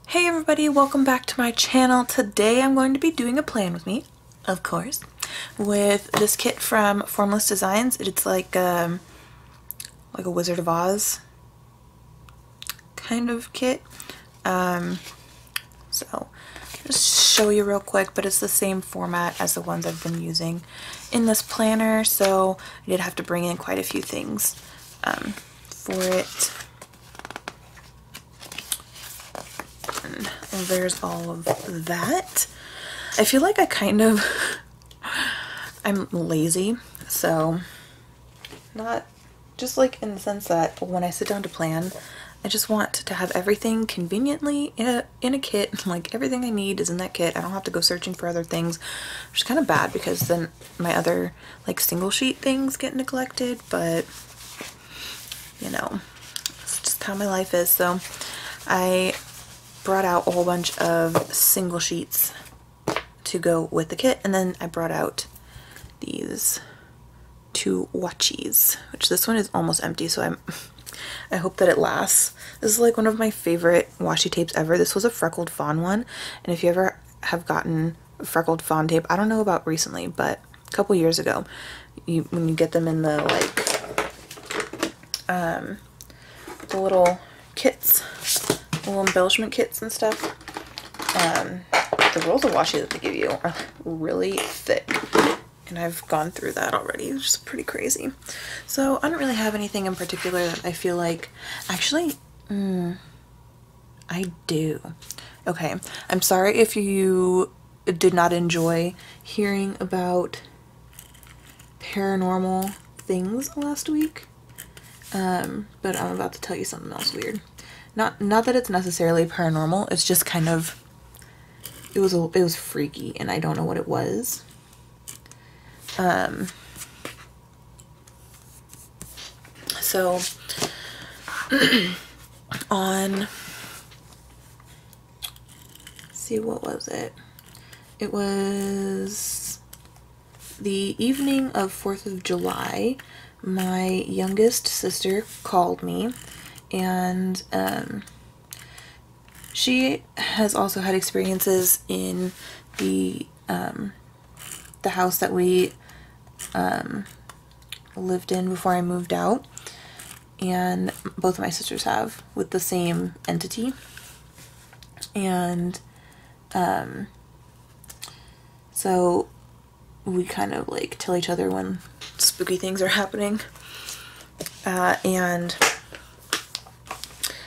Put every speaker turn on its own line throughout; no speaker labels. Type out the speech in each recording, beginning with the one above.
Hey everybody, welcome back to my channel. Today I'm going to be doing a plan with me, of course, with this kit from Formless Designs. It's like a Wizard of Oz kind of kit. So just show you real quick, but it's the same format as the ones I've been using in this planner, so I did have to bring in quite a few things for it. And there's all of that. I feel like I'm lazy, so not just like in the sense that when I sit down to plan, I just want to have everything conveniently in a kit. Like everything I need is in that kit. I don't have to go searching for other things, which is kind of bad because then my other like single sheet things get neglected, but you know, it's just how my life is. So I brought out a whole bunch of single sheets to go with the kit, and then I brought out these two watchies, which this one is almost empty, so I hope that it lasts. This is like one of my favorite washi tapes ever. This was a freckled fawn one, and if you ever have gotten freckled fawn tape, I don't know about recently, but a couple years ago, when you get them in the the little kits, little embellishment kits and stuff, the rolls of washi that they give you are really thick, and I've gone through that already, which is pretty crazy. So I don't really have anything in particular that I feel like, actually, I do. Okay, I'm sorry if you did not enjoy hearing about paranormal things last week, but I'm about to tell you something else weird. Not that it's necessarily paranormal, it's just kind of, it was freaky, and I don't know what it was. So on, let's see, what was it? It was the evening of 4th of July. My youngest sister called me, and she has also had experiences in the house that we lived in before I moved out, and both of my sisters have, with the same entity. And so we kind of like tell each other when spooky things are happening, and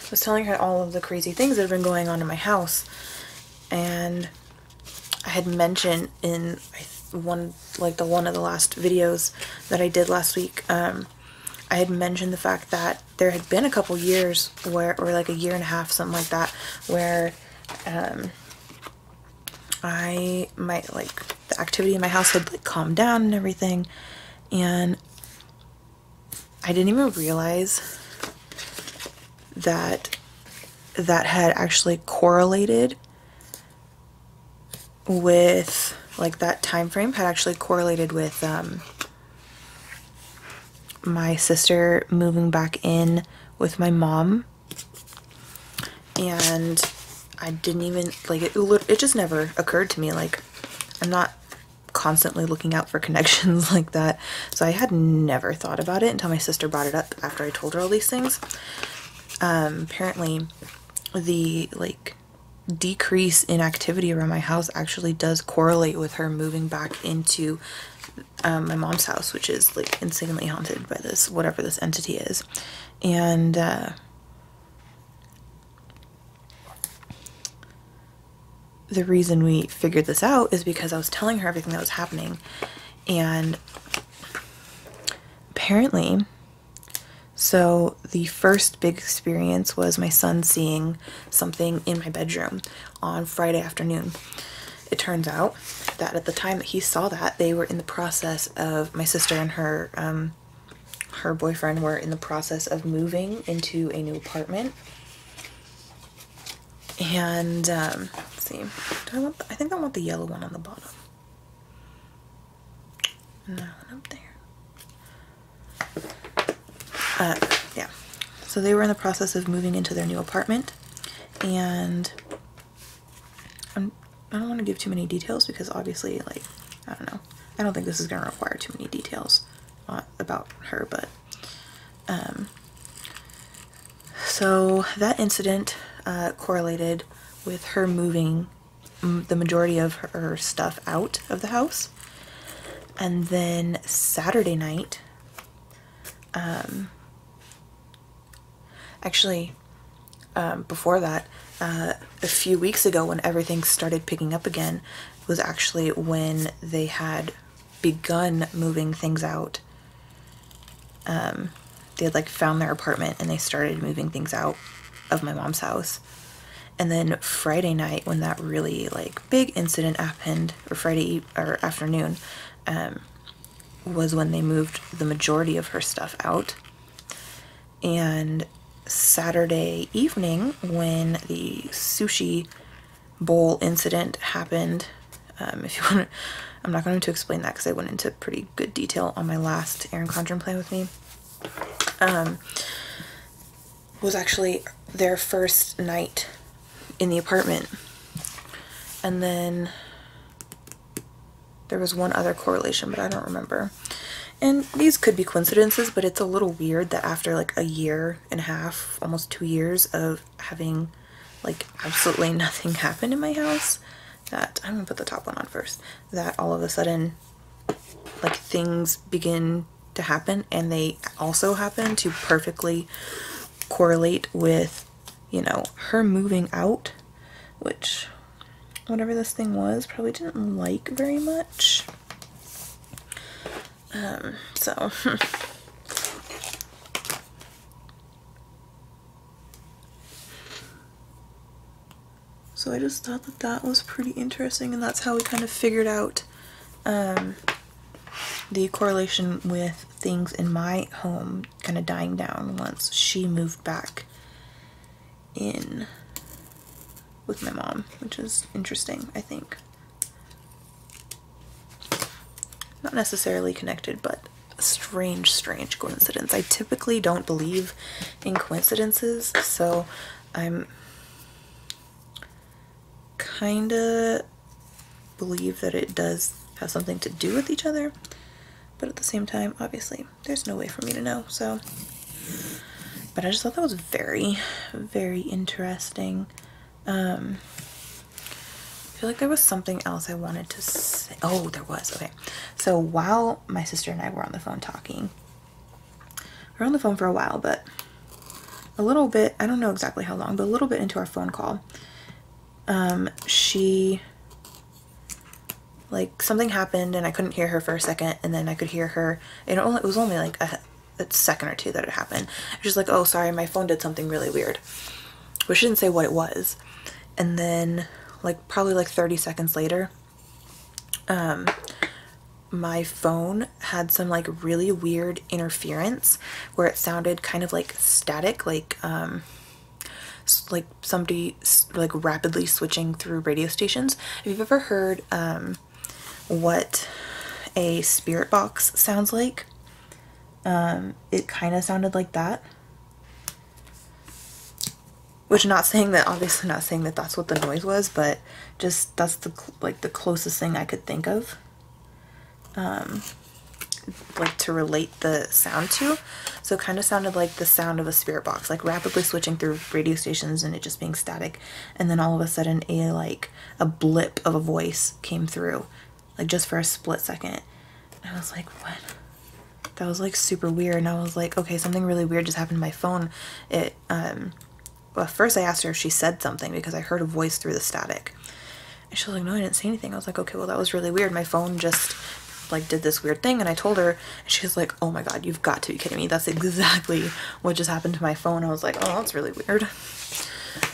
I was telling her all of the crazy things that have been going on in my house, and I had mentioned in one of the last videos that I did last week, I had mentioned the fact that there had been a couple years where, or like a year and a half, something like that, where the activity in my house had like calmed down and everything, and I didn't even realize that had actually correlated with, like, that time frame had actually correlated with my sister moving back in with my mom. And I didn't even, like, it just never occurred to me. Like, I'm not constantly looking out for connections like that, so I had never thought about it until my sister brought it up after I told her all these things. Apparently the like decrease in activity around my house actually does correlate with her moving back into my mom's house, which is like insanely haunted by this, whatever this entity is. And the reason we figured this out is because I was telling her everything that was happening, and apparently, so the first big experience was my son seeing something in my bedroom on Friday afternoon. It turns out that at the time that he saw that, they were in the process of, my sister and her boyfriend were in the process of moving into a new apartment. And let's see, I think I want the yellow one on the bottom. And that one up there. Yeah, so they were in the process of moving into their new apartment, and I don't want to give too many details because obviously, like, I don't know. I don't think this is going to require too many details about her, but so that incident correlated with her moving the majority of her stuff out of the house. And then Saturday night, actually, before that, a few weeks ago when everything started picking up again, was actually when they had begun moving things out. They had like found their apartment and they started moving things out of my mom's house. And then Friday night, when that really like big incident happened, or Friday or afternoon, was when they moved the majority of her stuff out. And Saturday evening, when the sushi bowl incident happened, if you want to, I'm not going to explain that because I went into pretty good detail on my last ERIN CONDREN play with me, was actually their first night in the apartment. And then there was one other correlation, but I don't remember. And these could be coincidences, but it's a little weird that after like a year and a half, almost 2 years of having like absolutely nothing happen in my house, that I'm gonna put the top one on first, that all of a sudden like things begin to happen, and they also happen to perfectly correlate with, you know, her moving out, which whatever this thing was probably didn't like very much. So I just thought that that was pretty interesting, and that's how we kind of figured out the correlation with things in my home kind of dying down once she moved back in with my mom, which is interesting, I think. Not necessarily connected, but a strange coincidence. I typically don't believe in coincidences, so I'm kinda believe that it does have something to do with each other, but at the same time, obviously, there's no way for me to know, so. But I just thought that was very, very interesting. I feel like there was something else I wanted to say. Oh, there was. Okay. So while my sister and I were on the phone talking, we were on the phone for a while, but a little bit, I don't know exactly how long, but a little bit into our phone call, she, like, something happened and I couldn't hear her for a second, and then I could hear her. It was only like a second or two that it happened. She was like, oh, sorry, my phone did something really weird. But she didn't say what it was. And then, like, probably like 30 seconds later, my phone had some like really weird interference where it sounded kind of like static, like somebody like rapidly switching through radio stations. If you've ever heard what a spirit box sounds like, it kind of sounded like that. Which, not saying that, obviously not saying that that's what the noise was, but just that's the closest thing I could think of, like, to relate the sound to. So it kind of sounded like the sound of a spirit box, like rapidly switching through radio stations and it just being static, and then all of a sudden a blip of a voice came through, like just for a split second. And I was like, what? That was like super weird. And I was like, okay, something really weird just happened to my phone. Well, first I asked her if she said something because I heard a voice through the static. And she was like, no, I didn't say anything. I was like, okay, well, that was really weird. My phone just like did this weird thing. And I told her, and she was like, oh my God, you've got to be kidding me. That's exactly what just happened to my phone. I was like, oh, that's really weird.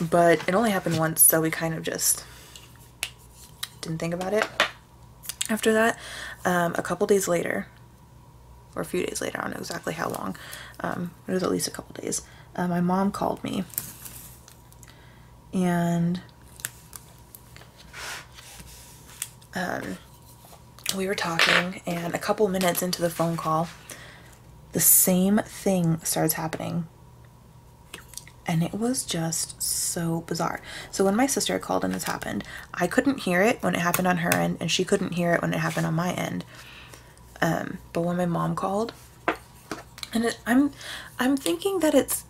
But it only happened once, so we kind of just didn't think about it. After that, a couple days later, or a few days later, I don't know exactly how long, it was at least a couple days, my mom called me. And we were talking, and a couple minutes into the phone call, the same thing starts happening. and it was just so bizarre. So when my sister called and this happened, I couldn't hear it when it happened on her end, and she couldn't hear it when it happened on my end. But when my mom called, and I'm thinking that it's,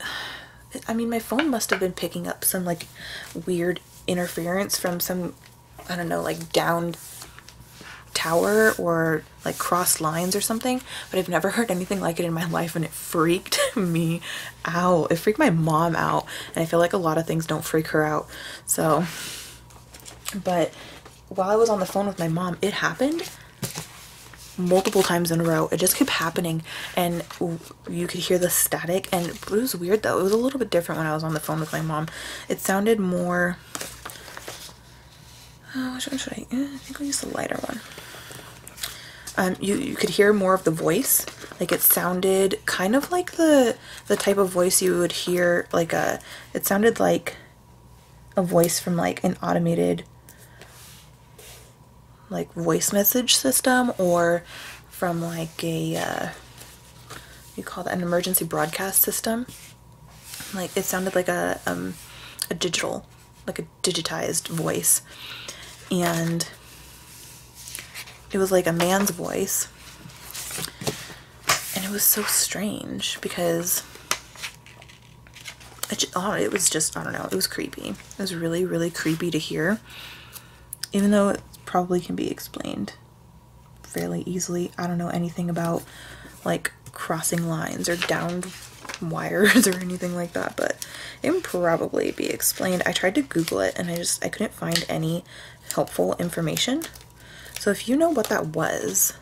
I mean, my phone must have been picking up some like weird interference from some, I don't know, like downed tower or like crossed lines or something, but I've never heard anything like it in my life, and it freaked me out. It freaked my mom out, and I feel like a lot of things don't freak her out. So, but while I was on the phone with my mom, it happened multiple times in a row. It just kept happening, and you could hear the static, and it was weird though. It was a little bit different when I was on the phone with my mom. It sounded more, which one should I think I'll use the lighter one. You could hear more of the voice. Like it sounded kind of like the type of voice you would hear, like it sounded like a voice from like an automated like voice message system, or from like a you call that an emergency broadcast system. Like it sounded like a digital, like a digitized voice, and it was like a man's voice, and it was so strange because it was just, I don't know, it was creepy. It was really, really creepy to hear, even though it probably can be explained fairly easily. I don't know anything about like crossing lines or downed wires or anything like that, but it can probably be explained. I tried to Google it, and I couldn't find any helpful information. So if you know what that was,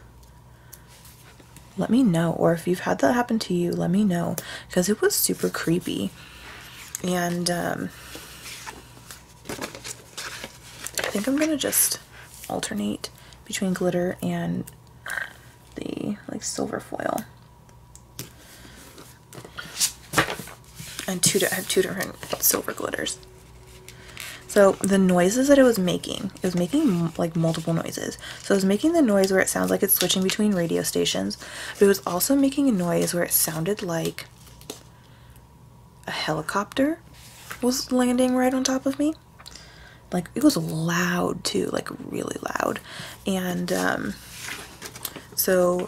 let me know. Or if you've had that happen to you, let me know, because it was super creepy. And I think I'm gonna just alternate between glitter and the like silver foil. And I have two different silver glitters. So the noises that it was making like multiple noises. So it was making the noise where it sounds like it's switching between radio stations, but it was also making a noise where it sounded like a helicopter was landing right on top of me. Like it was loud too, like really loud. And so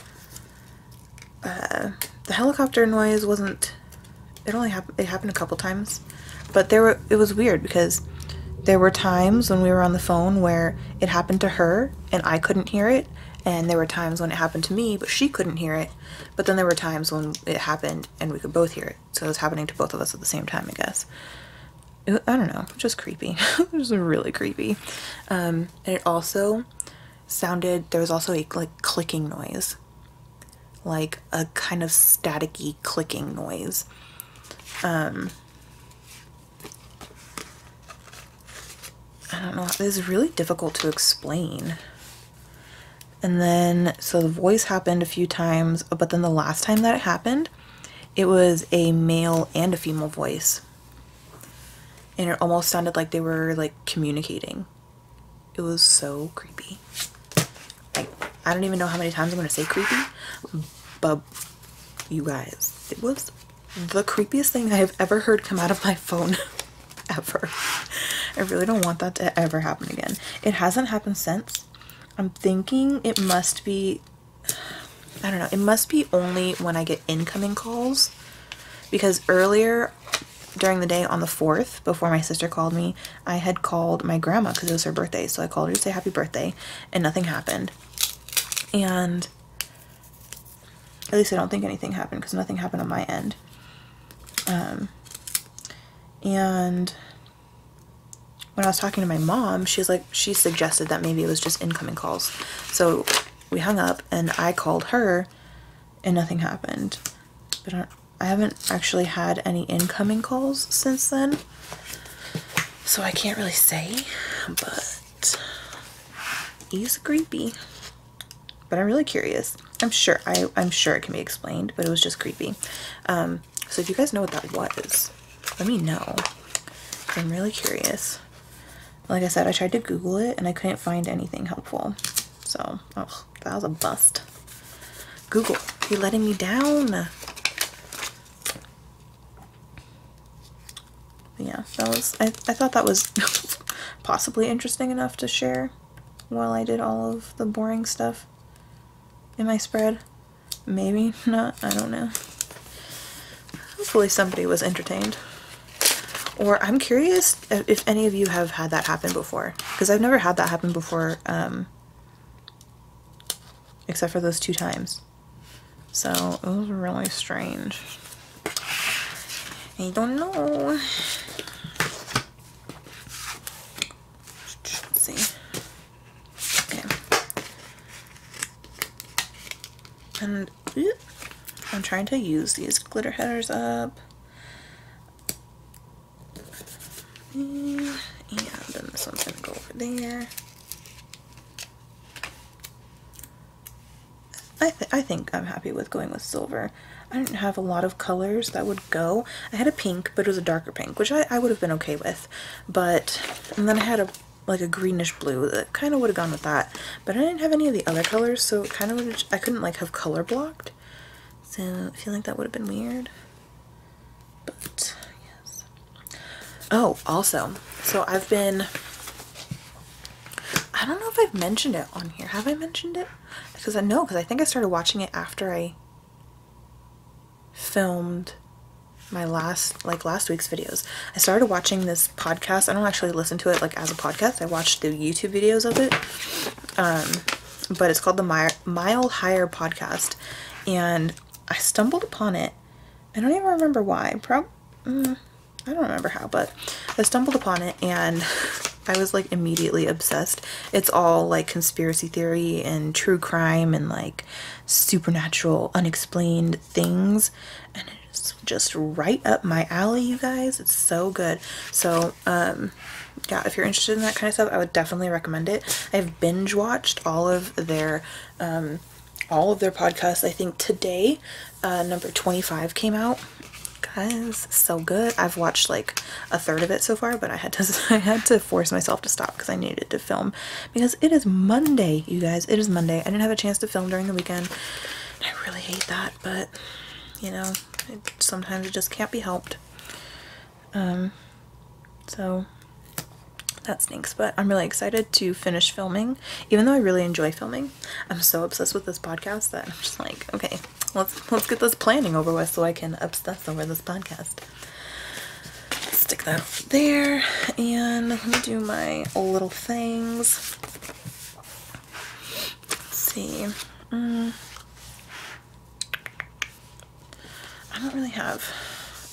the helicopter noise wasn't, it happened a couple times, but it was weird because there were times when we were on the phone where it happened to her and I couldn't hear it, and there were times when it happened to me but she couldn't hear it, but then there were times when it happened and we could both hear it, so it was happening to both of us at the same time, I guess. I don't know, just creepy. It was really creepy. And it also sounded, there was also a like clicking noise, like a kind of staticky clicking noise. I don't know, this is really difficult to explain. And then, so the voice happened a few times, but then the last time that it happened, it was a male and a female voice. And it almost sounded like they were like communicating. It was so creepy. I don't even know how many times I'm going to say creepy, but you guys, it was the creepiest thing I have ever heard come out of my phone. Ever. I really don't want that to ever happen again. It hasn't happened since. I'm thinking it must be, I don't know, it must be only when I get incoming calls, because earlier during the day on the 4th, before my sister called me, I had called my grandma because it was her birthday, so I called her to say happy birthday, and nothing happened. And at least I don't think anything happened, because nothing happened on my end. And when I was talking to my mom, she suggested that maybe it was just incoming calls. So we hung up and I called her and nothing happened. But I haven't actually had any incoming calls since then, so I can't really say, but he's creepy. But I'm really curious. I'm sure it can be explained, but it was just creepy. So if you guys know what that was, let me know. I'm really curious. Like I said, I tried to Google it and I couldn't find anything helpful. So, oh, that was a bust. Google, you're letting me down. yeah, that was, I thought that was possibly interesting enough to share while I did all of the boring stuff in my spread. Maybe not, I don't know. Hopefully somebody was entertained. Or I'm curious if any of you have had that happen before, because I've never had that happen before, except for those 2 times. So it was really strange. I don't know. Let's see. Okay. And I'm trying to use these glitter headers up. And then this one's gonna go over there. I think I'm happy with going with silver. I didn't have a lot of colors that would go. I had a pink, but it was a darker pink, which I would have been okay with. But, and then I had like a greenish blue that kind of would have gone with that. But I didn't have any of the other colors, so it kind of, I couldn't like have color blocked. So I feel like that would have been weird. But, yes. Oh, also, so I've been, I don't know if I've mentioned it on here. Have I mentioned it? Because I know, because I think I started watching it after I filmed my last week's videos. I started watching this podcast. I don't actually listen to it like as a podcast. I watched the YouTube videos of it. But it's called the Mile Higher Podcast. And I stumbled upon it. I don't even remember why. I don't remember how, but I stumbled upon it and I was like immediately obsessed. It's all like conspiracy theory and true crime and like supernatural, unexplained things. And it's just right up my alley, you guys. It's so good. So, yeah, if you're interested in that kind of stuff, I would definitely recommend it. I've binge watched all of their podcasts. I think today, number 25 came out. Guys, so good. I've watched like a third of it so far, but I had to force myself to stop because I needed to film, because it is Monday, you guys. It is Monday. I didn't have a chance to film during the weekend. I really hate that, but you know, sometimes it just can't be helped. So that stinks, but I'm really excited to finish filming. Even though I really enjoy filming, I'm so obsessed with this podcast that I'm just like, okay, let's get this planning over with so I can obsess over this podcast. Stick that over there, and let me do my little things. Let's see. I don't really have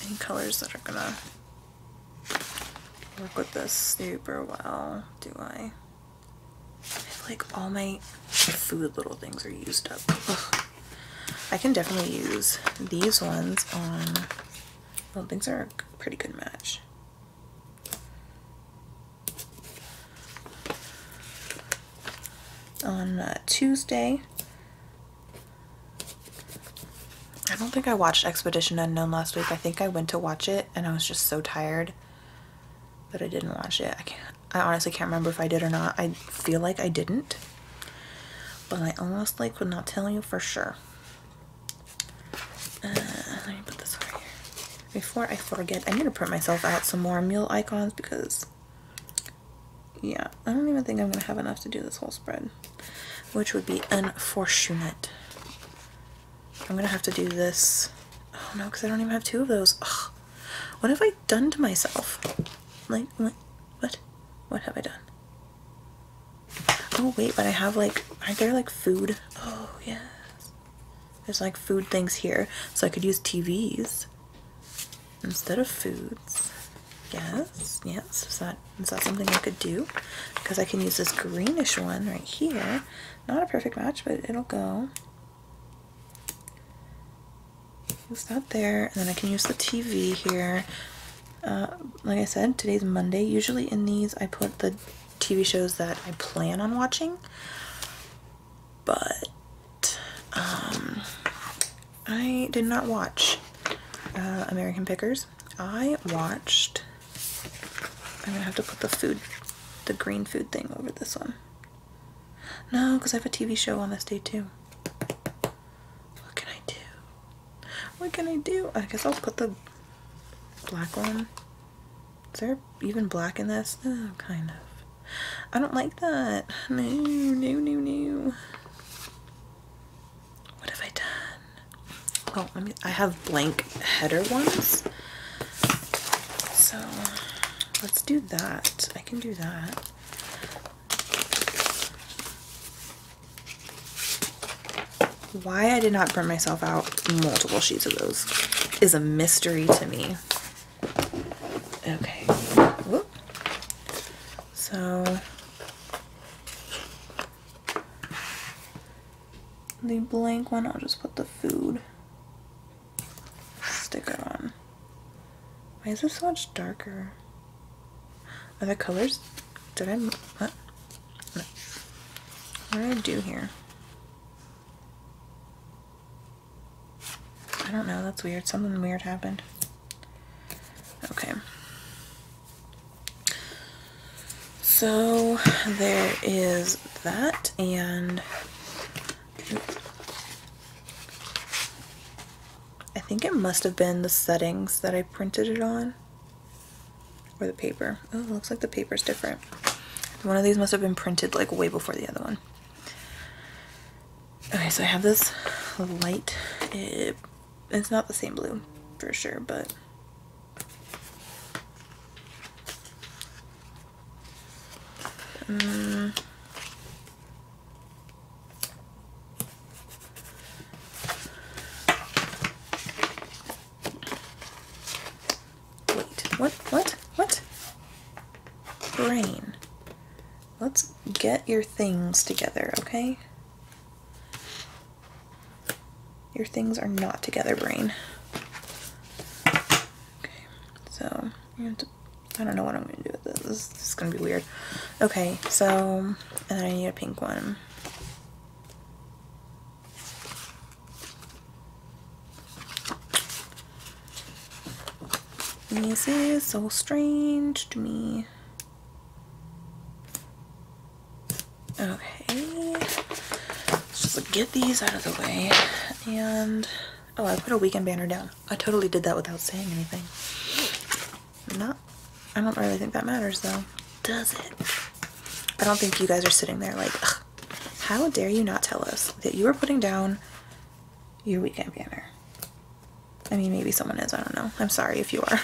any colors that are gonna work with this super well, do I? I feel like all my food little things are used up. Ugh. I can definitely use these ones on, well, things are a pretty good match. On Tuesday, I don't think I watched Expedition Unknown last week. I think I went to watch it and I was just so tired that I didn't watch it. I honestly can't remember if I did or not. I feel like I didn't, but I almost like could not tell you for sure. Let me put this over here. Before I forget, I need to print myself out some more meal icons because, yeah, I don't even think I'm going to have enough to do this whole spread, which would be unfortunate. I'm going to have to do this. Oh no, because I don't even have 2 of those. Ugh. What have I done to myself? Like, what? What have I done? Oh wait, but I have like, aren't there like food? Oh yes. There's like food things here, so I could use TVs instead of foods. Yes, yes. Is that something I could do? Because I can use this greenish one right here. Not a perfect match, but it'll go. Use that there, and then I can use the TV here. Like I said, today's Monday. Usually in these I put the TV shows that I plan on watching, but I did not watch American Pickers. I watched, I'm gonna have to put the green food thing over this one. No, because I have a TV show on this day too. What can I do? What can I do? I guess I'll put the black one Is there even black in this? Oh, kind of. I don't like that. No, no, no, no. What have I done? Oh, I have blank header ones. So let's do that. I can do that. Why I did not print myself out multiple sheets of those is a mystery to me. Okay. Whoop. So the blank one, I'll just put the food sticker on. Why is this so much darker? Are the colors? Did I? What? No. What did I do here? I don't know. That's weird. Something weird happened. Okay. So there is that, and I think it must have been the settings that I printed it on, or the paper. Oh, it looks like the paper's different. One of these must have been printed like way before the other one. Okay, so I have this light. It's not the same blue for sure, but wait, what? Brain. Let's get your things together, okay? Your things are not together, brain. Okay, so I don't know what I'm gonna do with this. This is gonna be weird. Okay, so, and then I need a pink one. This is so strange to me. Okay, let's just get these out of the way. And oh, I put a weekend banner down. I totally did that without saying anything. I don't really think that matters though, does it? I don't think you guys are sitting there like, ugh, how dare you not tell us that you are putting down your weekend banner? I mean, maybe someone is, I don't know. I'm sorry if you are.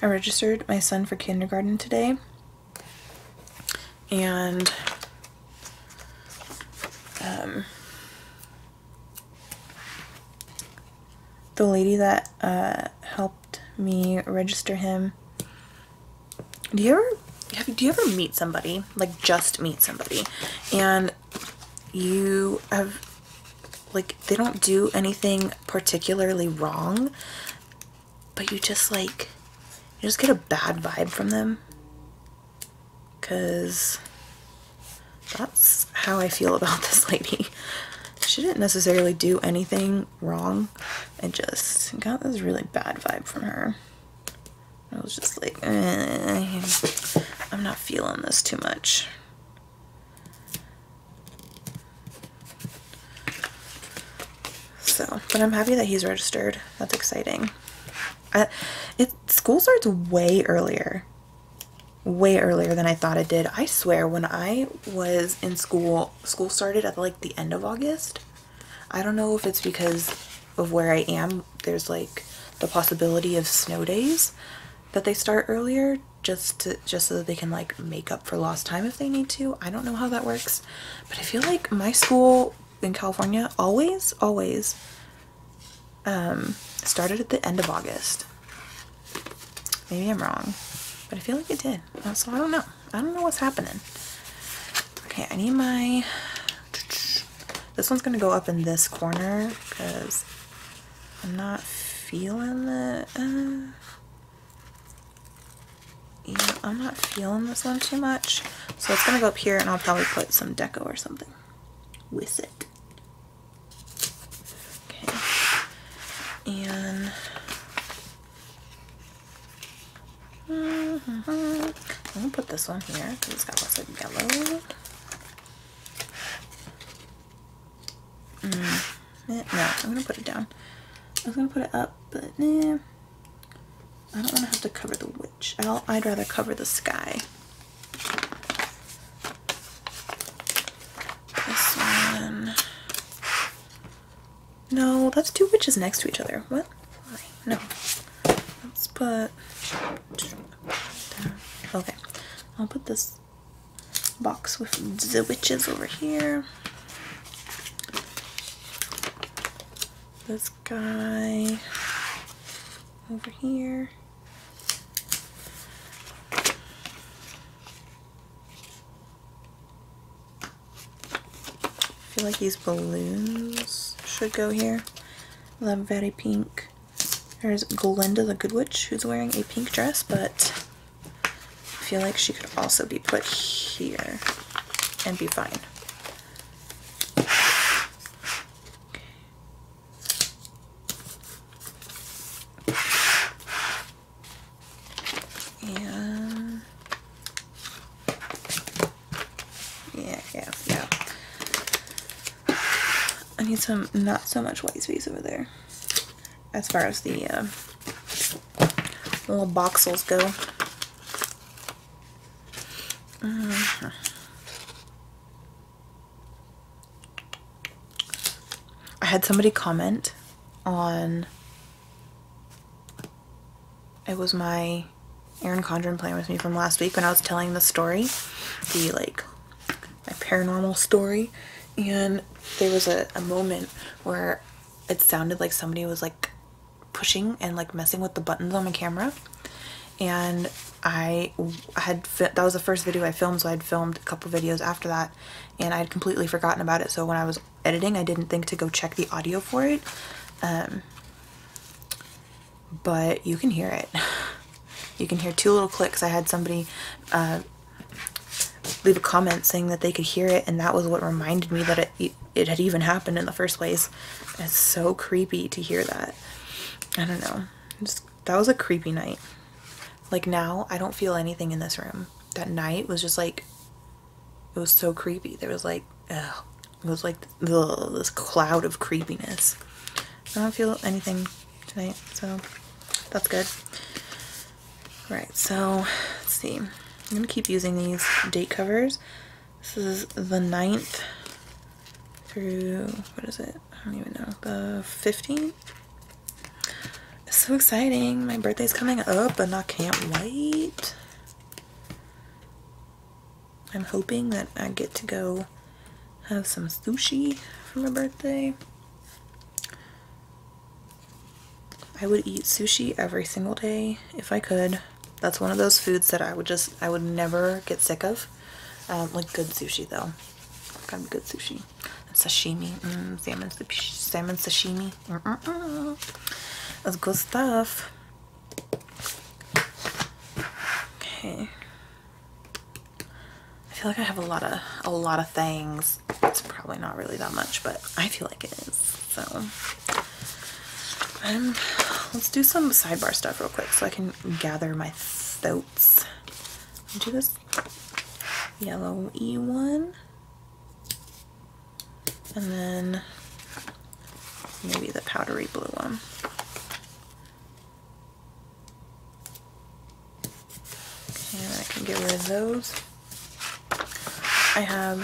I registered my son for kindergarten today, and the lady that helped me register him, do you ever meet somebody, like just meet somebody, and you have, like, they don't do anything particularly wrong, but you just get a bad vibe from them? Because that's how I feel about this lady. She didn't necessarily do anything wrong. I just got this really bad vibe from her. I was just like, I'm not feeling this too much. So, but I'm happy that he's registered. That's exciting. School starts way earlier than I thought it did. I swear, when I was in school started at like the end of August. I don't know if it's because of where I am. There's like the possibility of snow days that they start earlier just so that they can like make up for lost time if they need to. I don't know how that works, but I feel like my school in California always started at the end of August. Maybe I'm wrong, but I feel like it did. So I don't know. I don't know what's happening. Okay, I need my... This one's gonna go up in this corner because I'm not feeling the... yeah, I'm not feeling this one too much. So it's gonna go up here, and I'll probably put some deco or something with it. And I'm gonna put this one here because it's got lots of yellow. No, I'm gonna put it down. I was gonna put it up, but nah. I don't want to have to cover the witch. I'd rather cover the sky. This one. No, that's two witches next to each other. What? No. Let's put... Okay. I'll put this box with the witches over here. This guy over here. I feel like these balloons should go here. The very pink. There's Glinda the Good Witch, who's wearing a pink dress, but I feel like she could also be put here and be fine. And yeah. I need some, not so much white space over there as far as the little boxels go. I had somebody comment on, it was my ERIN CONDREN playing with me from last week when I was telling the story, my paranormal story, and there was a moment where it sounded like somebody was like pushing and like messing with the buttons on my camera, and that was the first video I filmed, so I'd filmed a couple videos after that, and I'd completely forgotten about it. So when I was editing, I didn't think to go check the audio for it, but you can hear it. You can hear two little clicks. I had somebody leave a comment saying that they could hear it, and that was what reminded me that it had even happened in the first place. It's so creepy to hear that. I don't know. That was a creepy night. Like now, I don't feel anything in this room. That night was just like, it was so creepy. There was like, ugh. It was like this cloud of creepiness. I don't feel anything tonight, so that's good. Right, so let's see. I'm gonna keep using these date covers. This is the 9th through, what is it? I don't even know. The 15th? It's so exciting. My birthday's coming up and I can't wait. I'm hoping that I get to go have some sushi for my birthday. I would eat sushi every single day if I could. That's one of those foods that I would never get sick of. Like good sushi though. Gotta be good sushi. And sashimi. Salmon sashimi. That's good stuff. Okay. I feel like I have a lot of things. It's probably not really that much, but I feel like it is. So let's do some sidebar stuff real quick so I can gather my thoughts. I'll do this yellow-y one, and then maybe the powdery blue one. Okay, and I can get rid of those. I have,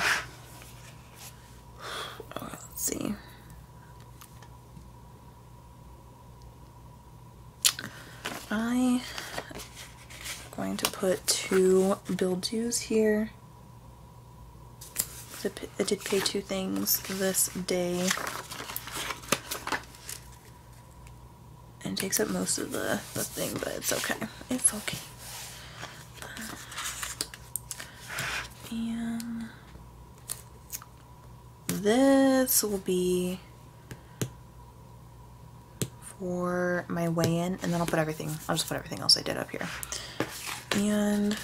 let's see. I'm going to put 2 bildews here. I did pay 2 things this day. And it takes up most of the thing, but it's okay. It's okay. And this will be for my weigh-in, and then I'll just put everything else I did up here. And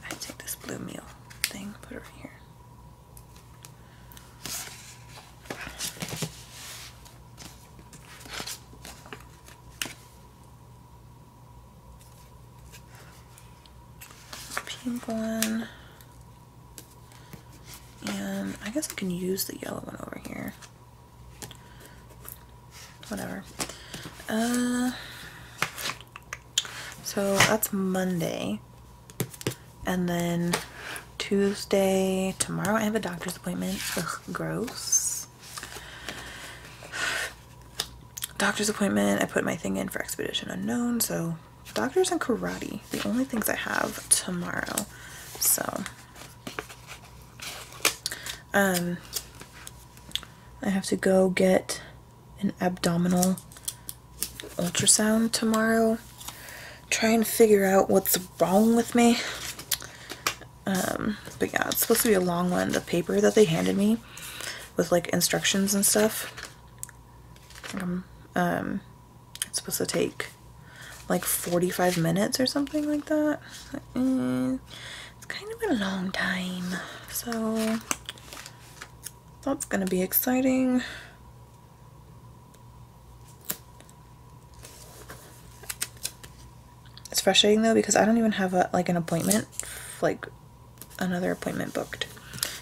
I take this blue meal thing, put it right here. Pink one. And I'm guess I can use the yellow one over here. Whatever. So that's Monday. And then Tuesday, tomorrow I have a doctor's appointment. Ugh, gross. Doctor's appointment, I put my thing in for Expedition Unknown, so doctors and karate, the only things I have tomorrow. So, I have to go get an abdominal ultrasound tomorrow. Try and figure out what's wrong with me. But yeah, it's supposed to be a long one. The paper that they handed me with like instructions and stuff. It's supposed to take like 45 minutes or something like that. It's kind of a long time. So that's gonna be exciting. It's frustrating though because I don't even have an appointment, like another appointment booked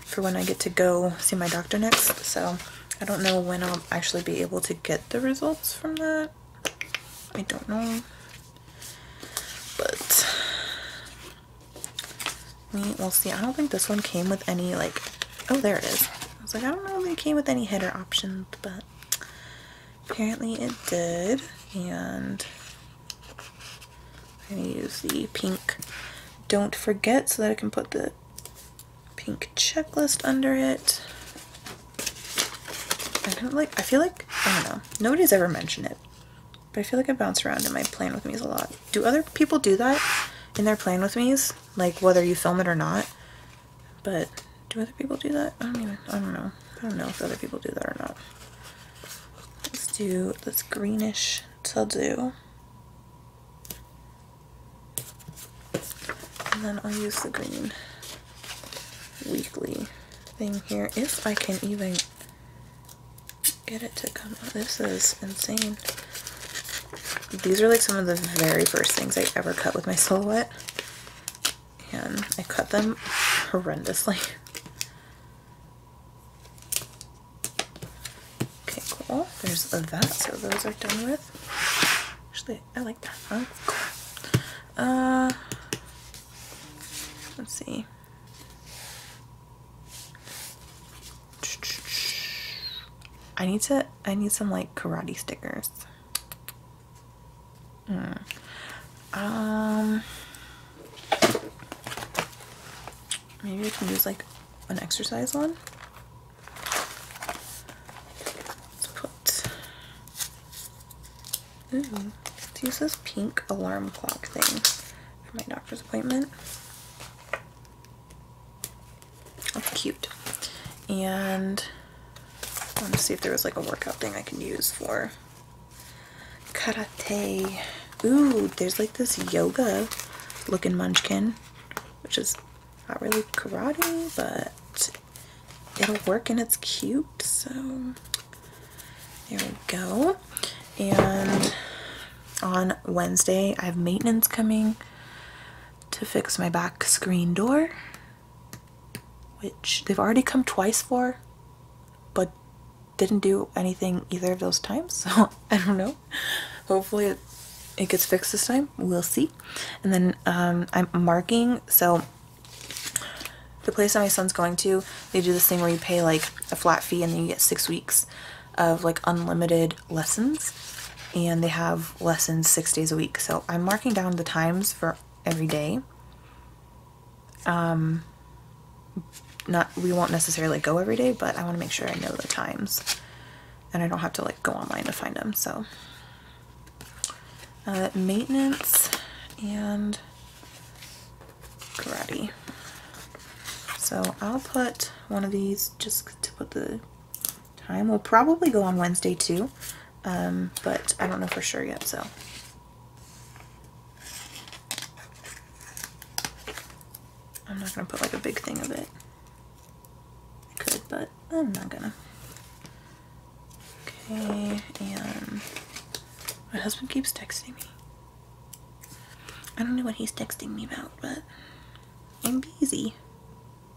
for when I get to go see my doctor next. So I don't know when I'll actually be able to get the results from that. I don't know. But we'll see. I don't think this one came with any like, oh there it is. I was like, I don't know if it came with any header options, but apparently it did. And I'm gonna use the pink don't forget so that I can put the pink checklist under it. I feel like, I don't know, nobody's ever mentioned it, but I feel like I bounce around in my plan with me's a lot. Do other people do that in their plan with me's? Like whether you film it or not? But do other people do that? I don't know. I don't know if other people do that or not. Let's do this greenish to-do. And then I'll use the green weekly thing here, if I can even get it to come out. This is insane. These are like some of the very first things I ever cut with my silhouette, and I cut them horrendously. Okay, cool. There's that, so those are done with. Actually, I like that. Oh, cool. Let's see. I need some like karate stickers. Maybe I can use like an exercise one. Let's put, let's use this pink alarm clock thing for my doctor's appointment. That's cute. And I want to see if there was like a workout thing I can use for karate. Ooh, there's like this yoga looking munchkin, which is not really karate, but it'll work and it's cute. So there we go. And on Wednesday, I have maintenance coming to fix my back screen door, which they've already come twice for, but didn't do anything either of those times, so I don't know. Hopefully it gets fixed this time. We'll see. And then I'm marking, so the place that my son's going to, they do this thing where you pay like a flat fee and then you get 6 weeks of like unlimited lessons, and they have lessons 6 days a week. So I'm marking down the times for every day. We won't necessarily go every day, but I want to make sure I know the times and I don't have to like go online to find them. So maintenance and karate. So I'll put one of these just to put the time. We'll probably go on Wednesday too, but I don't know for sure yet. So I'm not gonna put like a big thing of it. I could, but I'm not gonna. Okay, and my husband keeps texting me. I don't know what he's texting me about, but I'm busy.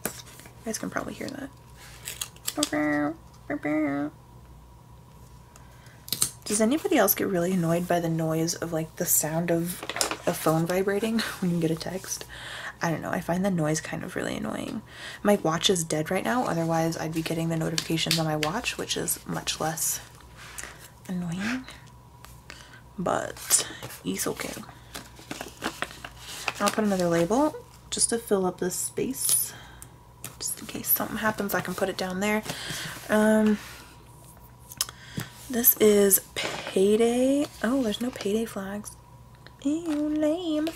You guys can probably hear that. Does anybody else get really annoyed by the noise of like the sound of a phone vibrating when you get a text? I don't know, I find the noise kind of really annoying. My watch is dead right now, otherwise I'd be getting the notifications on my watch, which is much less annoying. But it's okay. I'll put another label just to fill up this space. Just in case something happens, I can put it down there. This is Payday. Oh, there's no Payday flags. Ew, lame.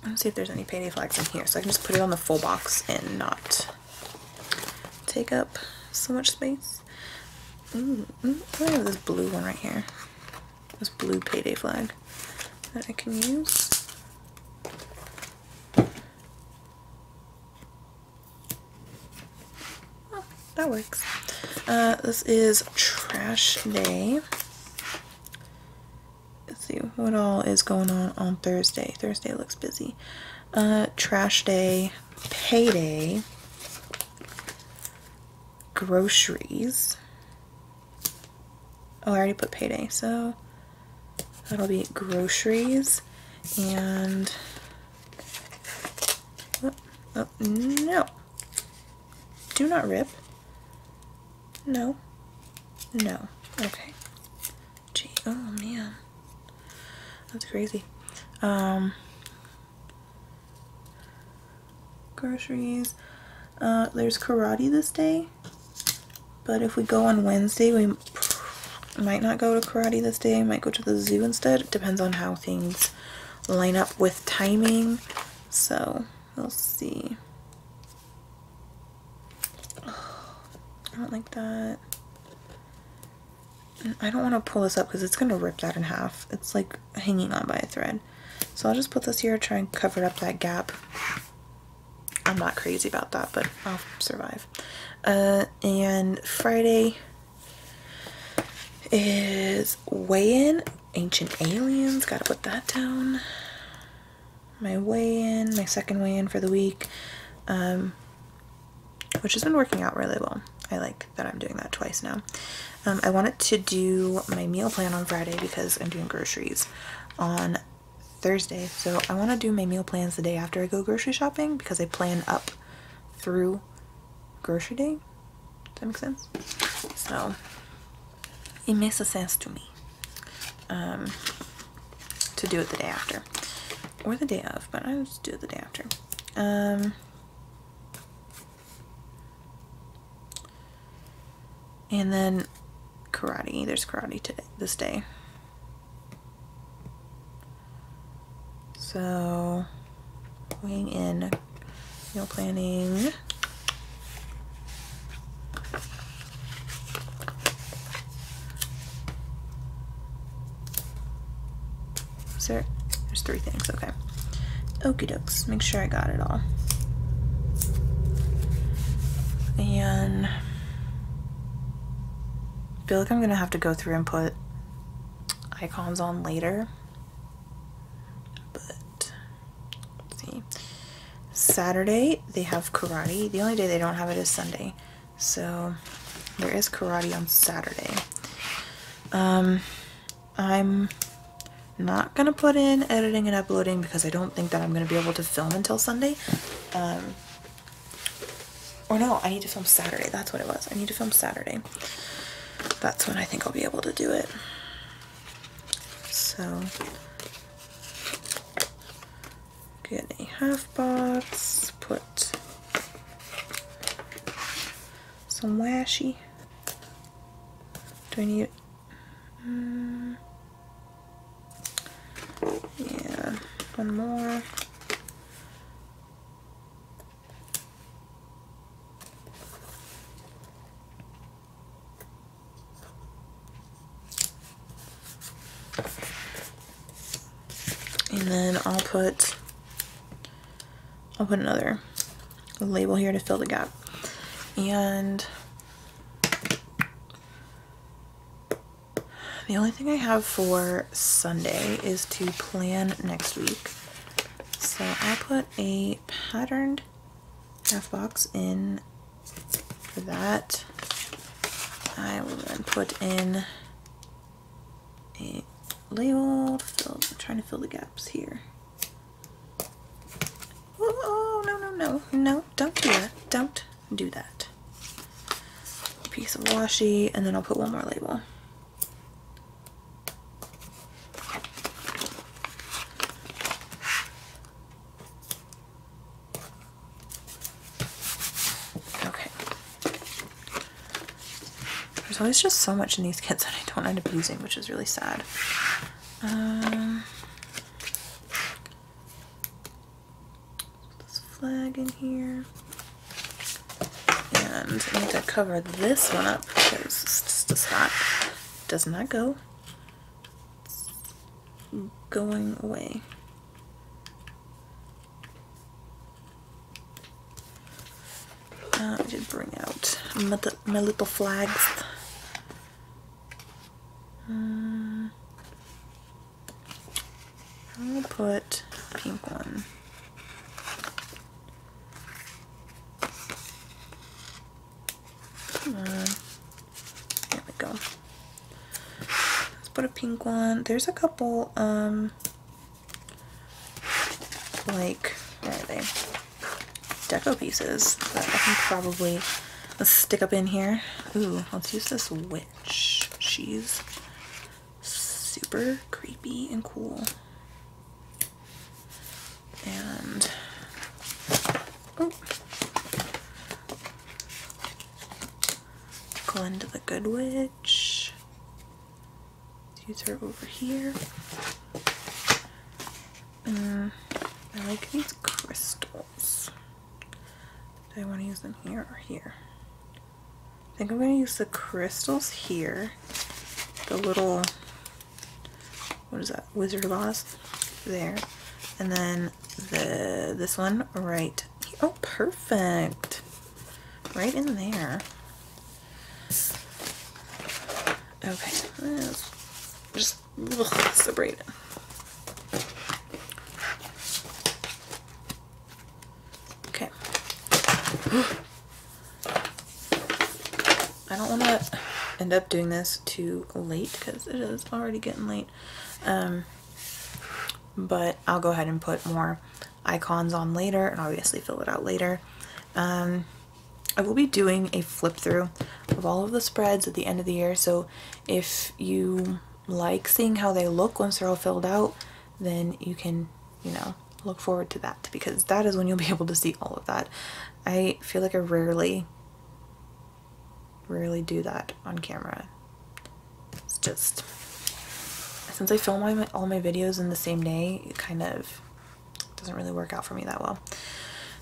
Let's see if there's any Payday flags in here, so I can just put it on the full box and not take up so much space. I have this blue one right here. This blue Payday flag that I can use. Oh, that works. This is Trash Day. Let's see what all is going on Thursday. Thursday looks busy. Trash Day, Payday, groceries. Oh, I already put Payday, so that'll be groceries and oh no. Do not rip. No. No. Okay. Gee, oh man. That's crazy. Groceries. There's karate this day, but if we go on Wednesday, we might not go to karate this day. Might go to the zoo instead. It depends on how things line up with timing. So we'll see. I don't like that. I don't want to pull this up because it's going to rip that in half. It's like hanging on by a thread. So I'll just put this here, try and cover up that gap. I'm not crazy about that, but I'll survive. And Friday is weigh-in, Ancient Aliens. Gotta put that down. My weigh-in, my second weigh-in for the week, which has been working out really well. I like that I'm doing that twice now. I wanted to do my meal plan on Friday because I'm doing groceries on Thursday. So I want to do my meal plans the day after I go grocery shopping because I plan up through grocery day. Does that make sense? So it makes a sense to me to do it the day after or the day of, but I'll just do it the day after. And then karate. There's karate today, this day. So, weighing in, meal planning. There's 3 things, okay. Okie dokes, make sure I got it all. And I feel like I'm gonna have to go through and put icons on later, but let's see. Saturday they have karate. The only day they don't have it is Sunday, so there is karate on Saturday. I'm not gonna put in editing and uploading because I don't think that I'm gonna be able to film until Sunday. Or no, I need to film Saturday. That's what it was. I need to film Saturday. That's when I think I'll be able to do it. So, get a half box, put some washi. Do I need, yeah, one more. And then I'll put another label here to fill the gap. And the only thing I have for Sunday is to plan next week. So I'll put a patterned half box in For that, I will then put in a label to fill, I'm trying to fill the gaps here. Oh, no, no, no, no, don't do that, don't do that. A piece of washi, and then I'll put one more label. Okay. There's always just so much in these kits that I don't end up using, which is really sad. This flag in here. And I need to cover this one up because it's just does not go. It's going away. I did bring out my little flags. I'm gonna put a pink one. Come on. There we go. Let's put a pink one. There's a couple, like, where are they? Deco pieces that I can probably stick up in here. Ooh, let's use this witch. She's super creepy and cool. And oh, Glenda the Good Witch. Let's use her over here. I like these crystals. Do I want to use them here or here? I think I'm going to use the crystals here. The little, what is that, wizard vase there. And then this one right here. Oh, perfect. Right in there. Okay, let's just separate it. Okay. I don't want to end up doing this too late because it is already getting late. But I'll go ahead and put more icons on later and obviously fill it out later. I will be doing a flip through of all of the spreads at the end of the year, so if you like seeing how they look once they're all filled out, then you can, you know, look forward to that, because that is when you'll be able to see all of that. I feel like I rarely do that on camera. It's just, since I film all my videos in the same day, it kind of doesn't really work out for me that well.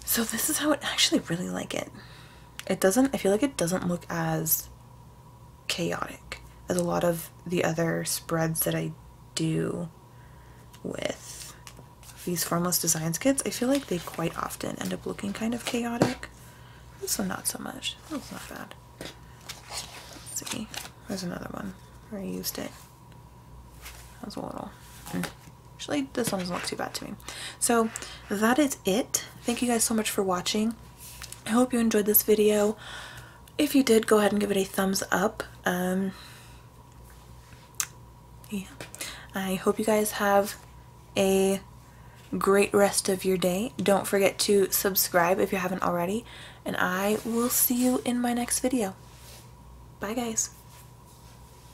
So this is how I actually really like it. It doesn't, I feel like it doesn't look as chaotic as a lot of the other spreads that I do with these Formless Designs kits. I feel like they quite often end up looking kind of chaotic. This one not so much. That's not bad. Let's see. There's another one where I used it. That was a little... Actually, this one doesn't look too bad to me. So that is it. Thank you guys so much for watching. I hope you enjoyed this video. If you did, go ahead and give it a thumbs up. Yeah. I hope you guys have a great rest of your day. Don't forget to subscribe if you haven't already, and I will see you in my next video. Bye guys.